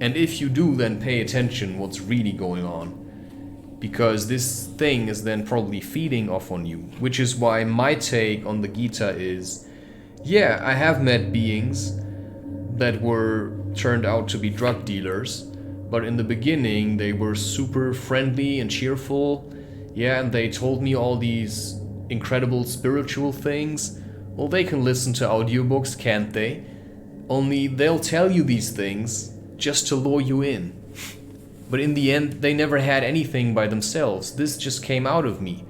And if you do, then pay attention what's really going on. Because this thing is then probably feeding off on you. Which is why my take on the Gita is, yeah, I have met beings that were turned out to be drug dealers, but in the beginning they were super friendly and cheerful. Yeah, and they told me all these incredible spiritual things. Well, they can listen to audiobooks, can't they? Only they'll tell you these things just to lure you in. But in the end, they never had anything by themselves. This just came out of me.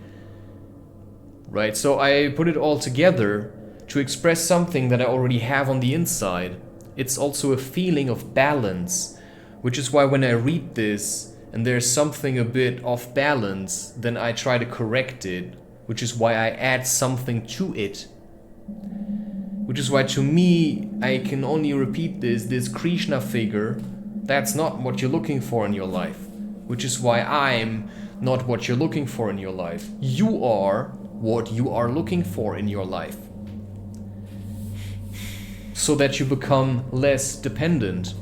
Right? So I put it all together to express something that I already have on the inside. It's also a feeling of balance, which is why when I read this and there's something a bit off balance, then I try to correct it, which is why I add something to it. Which is why to me, I can only repeat this Krishna figure, that's not what you're looking for in your life. Which is why I'm not what you're looking for in your life. You are what you are looking for in your life. So that you become less dependent.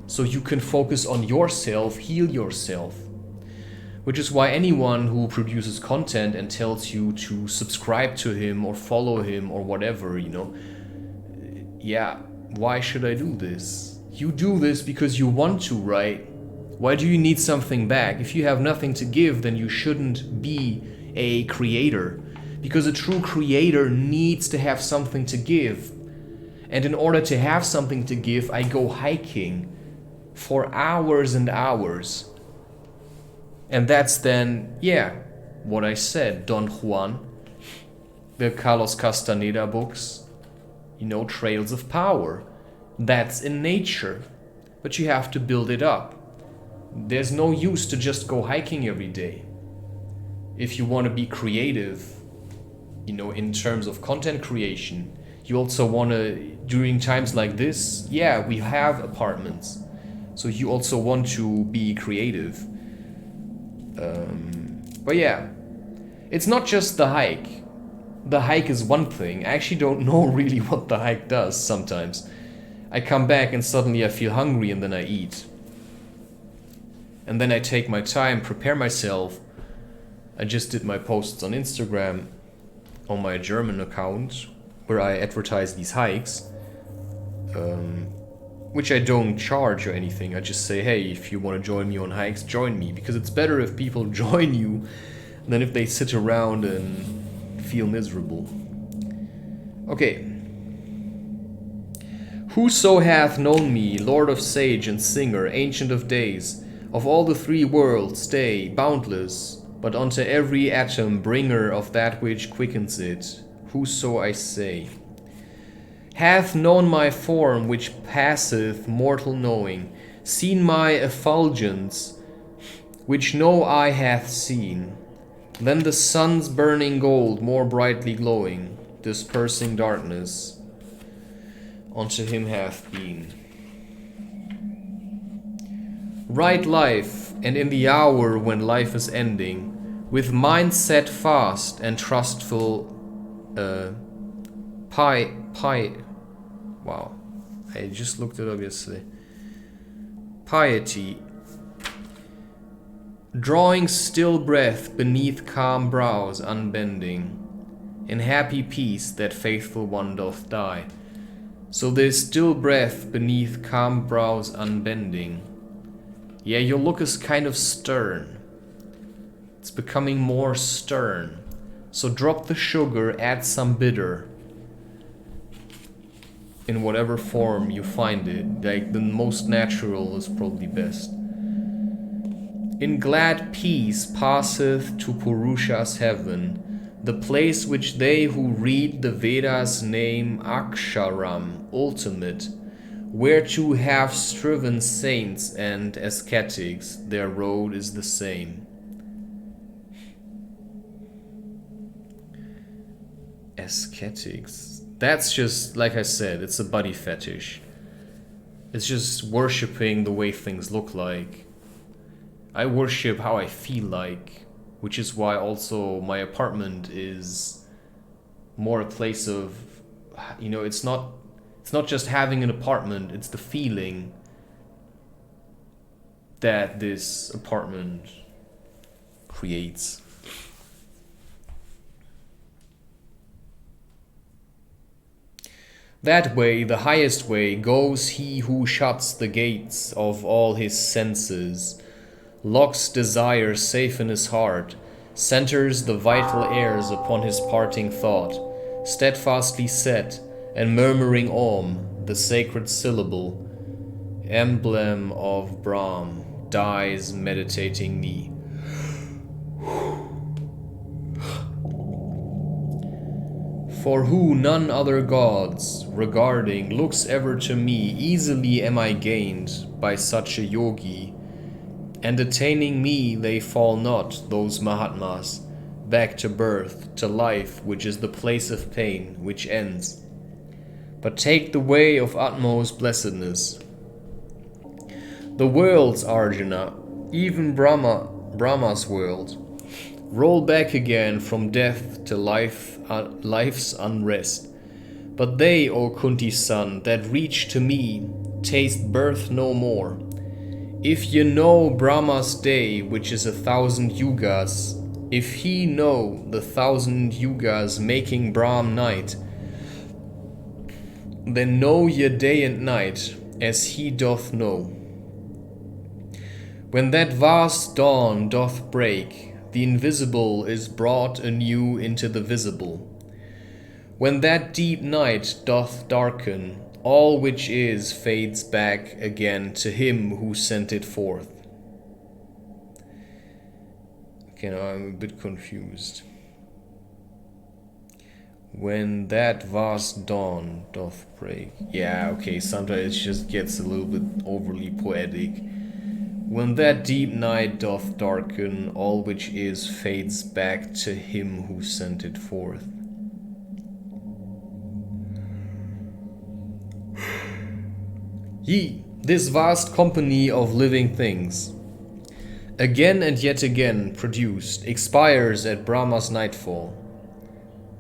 So you can focus on yourself, heal yourself. Which is why anyone who produces content and tells you to subscribe to him or follow him or whatever, yeah, why should I do this? You do this because you want to, right? Why do you need something back? If you have nothing to give, then you shouldn't be a creator. Because a true creator needs to have something to give. And in order to have something to give, I go hiking for hours and hours. And that's then, yeah, what I said, Don Juan, the Carlos Castaneda books, Trails of Power. That's in nature, but you have to build it up. There's no use to just go hiking every day. If you want to be creative, in terms of content creation, you also want to, during times like this, yeah, we have apartments. So you also want to be creative. But yeah, it's not just the hike. The hike is one thing. I actually don't know really what the hike does sometimes. I come back and suddenly I feel hungry and then I eat. And then I take my time, prepare myself. I just did my posts on Instagram on my German account where I advertise these hikes. Which I don't charge or anything. I just say, hey, if you want to join me on hikes, join me. Because it's better if people join you than if they sit around and feel miserable. Okay. Whoso hath known me, Lord of sage and singer, ancient of days, of all the three worlds, stay, boundless, but unto every atom bringer of that which quickens it, whoso I say, hath known my form which passeth mortal knowing, seen my effulgence which no eye hath seen, then the sun's burning gold more brightly glowing, dispersing darkness, unto him hath been. Right life, and in the hour when life is ending, with mind set fast and trustful, wow, I just looked it up yesterday. Piety, drawing still breath beneath calm brows unbending, in happy peace that faithful one doth die. So there's still breath beneath calm brows unbending. Yeah, your look is kind of stern. It's becoming more stern. So drop the sugar, add some bitter. In whatever form you find it. Like the most natural is probably best. In glad peace passeth to Purusha's heaven, the place which they who read the Vedas name Aksharam, ultimate, whereto have striven saints and ascetics, their road is the same. Aesthetics. That's just, like I said, it's a body fetish. It's just worshipping the way things look like. I worship how I feel like, which is why also my apartment is more a place of, it's not just having an apartment, it's the feeling that this apartment creates. That way, the highest way, goes he who shuts the gates of all his senses, locks desire safe in his heart, centers the vital airs upon his parting thought, steadfastly set, and murmuring Om, the sacred syllable, emblem of Brahm, dies meditating me. For who none other gods, regarding, looks ever to me, easily am I gained by such a yogi, and attaining me they fall not, those Mahatmas, back to birth, to life, which is the place of pain, which ends, but take the way of utmost blessedness. The worlds, Arjuna, even Brahma's world, roll back again from death to life's unrest. But they, O Kunti's son, that reach to me, taste birth no more. If ye know Brahma's day, which is 1,000 yugas, if he know the 1,000 yugas making Brahm night, then know ye day and night, as he doth know. When that vast dawn doth break, the invisible is brought anew into the visible. When that deep night doth darken, all which is fades back again to him who sent it forth. Okay, now I'm a bit confused. When that vast dawn doth break. Yeah, okay, sometimes it just gets a little bit overly poetic. When that deep night doth darken, all which is fades back to him who sent it forth. Ye, this vast company of living things, again and yet again produced, expires at Brahma's nightfall.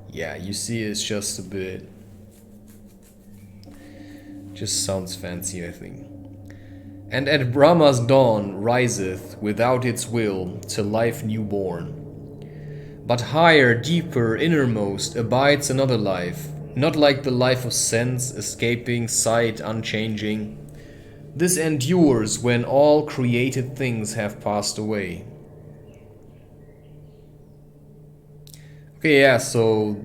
Yeah, you see, it's just a bit... just sounds fancy, I think. And at Brahma's dawn riseth, without its will, to life newborn. But higher, deeper, innermost abides another life, not like the life of sense, escaping, sight, unchanging. This endures when all created things have passed away. Okay, yeah, so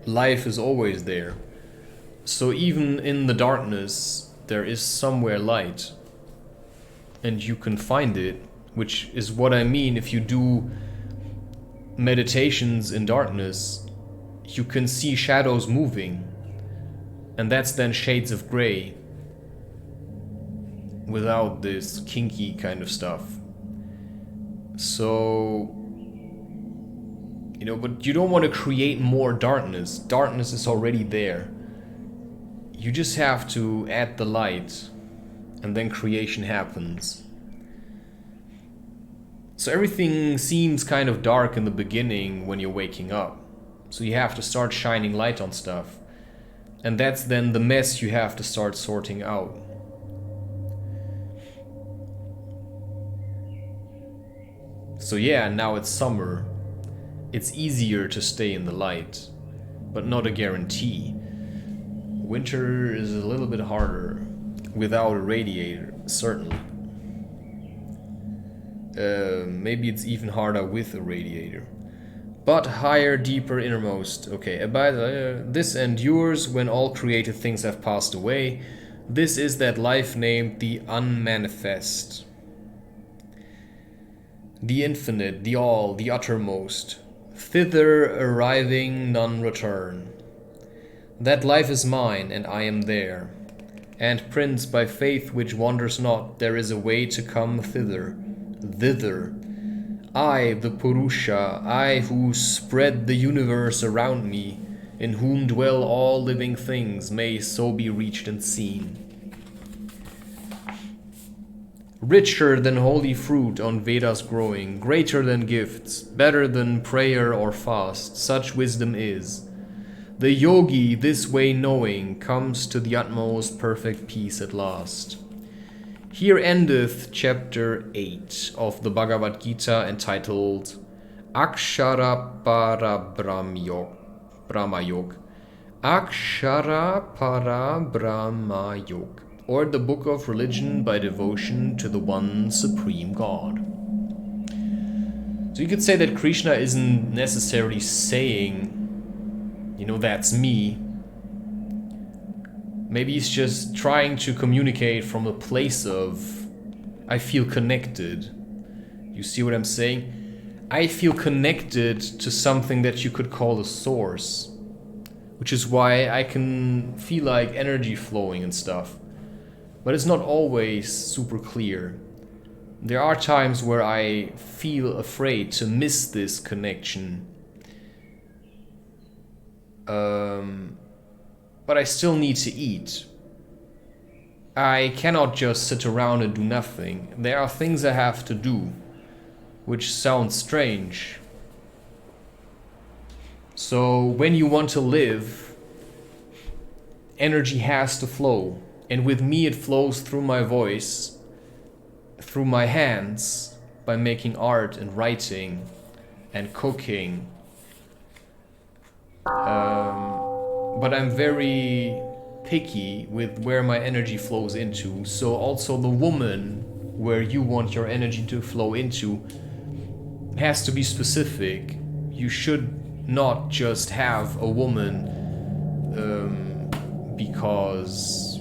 life is always there. So even in the darkness, there is somewhere light. And you can find it, which is what I mean. If you do meditations in darkness, you can see shadows moving, and that's then shades of gray without this kinky kind of stuff. So, but you don't want to create more darkness. Darkness is already there. You just have to add the light, and then creation happens. So everything seems kind of dark in the beginning when you're waking up. So you have to start shining light on stuff. And that's then the mess you have to start sorting out. So yeah, now it's summer. It's easier to stay in the light, but not a guarantee. Winter is a little bit harder without a radiator, certainly. Maybe it's even harder with a radiator. But higher, deeper, innermost. Okay, this endures when all created things have passed away. This is that life named the unmanifest. The infinite, the all, the uttermost. Thither arriving, none return. That life is mine, and I am there. And prince, by faith which wanders not, there is a way to come thither. I, the Purusha, I who spread the universe around me, in whom dwell all living things, may so be reached and seen. Richer than holy fruit on Vedas growing, greater than gifts, better than prayer or fast, such wisdom is. The yogi, this way knowing, comes to the utmost perfect peace at last. Here endeth chapter 8 of the Bhagavad Gita, entitled Akshara Para Brahma Yoga. Akshara Para Brahma Yoga, or the book of religion by devotion to the one supreme God. So you could say that Krishna isn't necessarily saying, that's me. Maybe he's just trying to communicate from a place of, I feel connected. You see what I'm saying? I feel connected to something that you could call a source, which is why I can feel like energy flowing and stuff. But it's not always super clear. There are times where I feel afraid to miss this connection. But I still need to eat. I cannot just sit around and do nothing. There are things I have to do, which sounds strange. So when you want to live, energy has to flow. And with me it flows through my voice, through my hands, by making art and writing and cooking. But I'm very picky with where my energy flows into. So also the woman where you want your energy to flow into has to be specific. You should not just have a woman because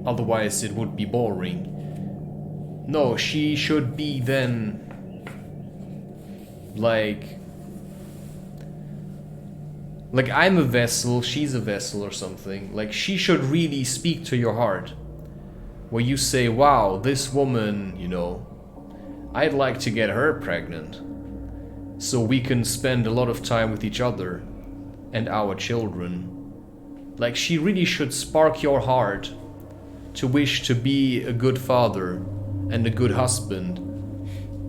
otherwise it would be boring. No, she should be then like I'm a vessel, she's a vessel or something. Like she should really speak to your heart. Where you say, wow, this woman, I'd like to get her pregnant. So we can spend a lot of time with each other and our children. Like she really should spark your heart to wish to be a good father and a good husband.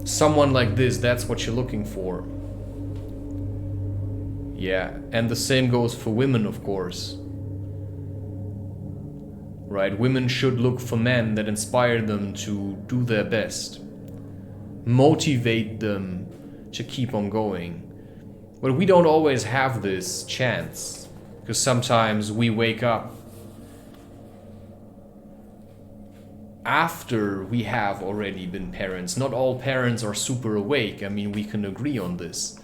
Someone like this, that's what you're looking for. Yeah, and the same goes for women, of course. Right, women should look for men that inspire them to do their best. Motivate them to keep on going. But we don't always have this chance, because sometimes we wake up after we have already been parents. Not all parents are super awake. I mean, we can agree on this.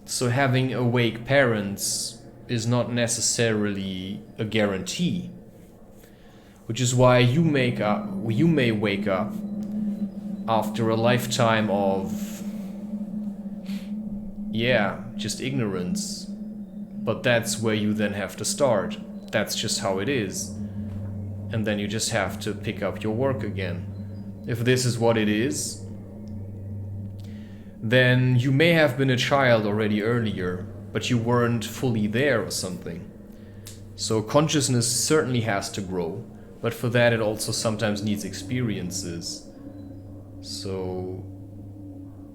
So having awake parents is not necessarily a guarantee. Which is why you may wake up after a lifetime of, just ignorance. But that's where you then have to start. That's just how it is. And then you just have to pick up your work again. If this is what it is, then you may have been a child already earlier, but you weren't fully there or something. So consciousness certainly has to grow, but for that it also sometimes needs experiences. So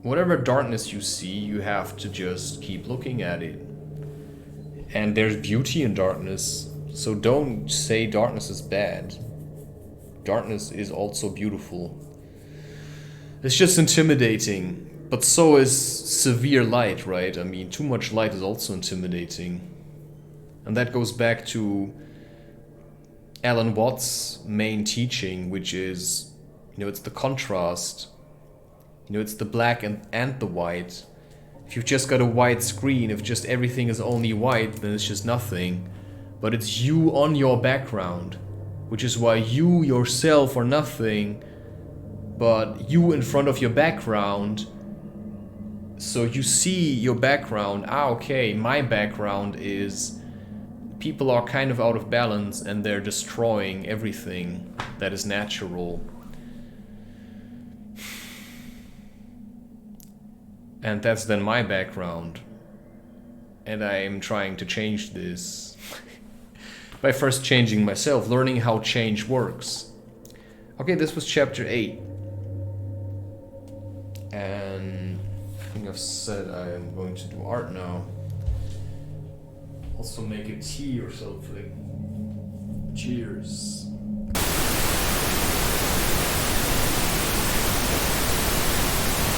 whatever darkness you see, you have to just keep looking at it. And there's beauty in darkness, so don't say darkness is bad. Darkness is also beautiful. It's just intimidating. But so is severe light, right? I mean, too much light is also intimidating. And that goes back to Alan Watts' main teaching, which is, it's the contrast. It's the black and the white. If you've just got a white screen, if just everything is only white, then it's just nothing. But it's you on your background, which is why you yourself are nothing, but you in front of your background. So you see your background, okay, my background is people are kind of out of balance and they're destroying everything that is natural. And that's then my background. And I am trying to change this by first changing myself, learning how change works. Okay, this was chapter 8. And I think I've said I am going to do art now. Also make a tea or something. Cheers.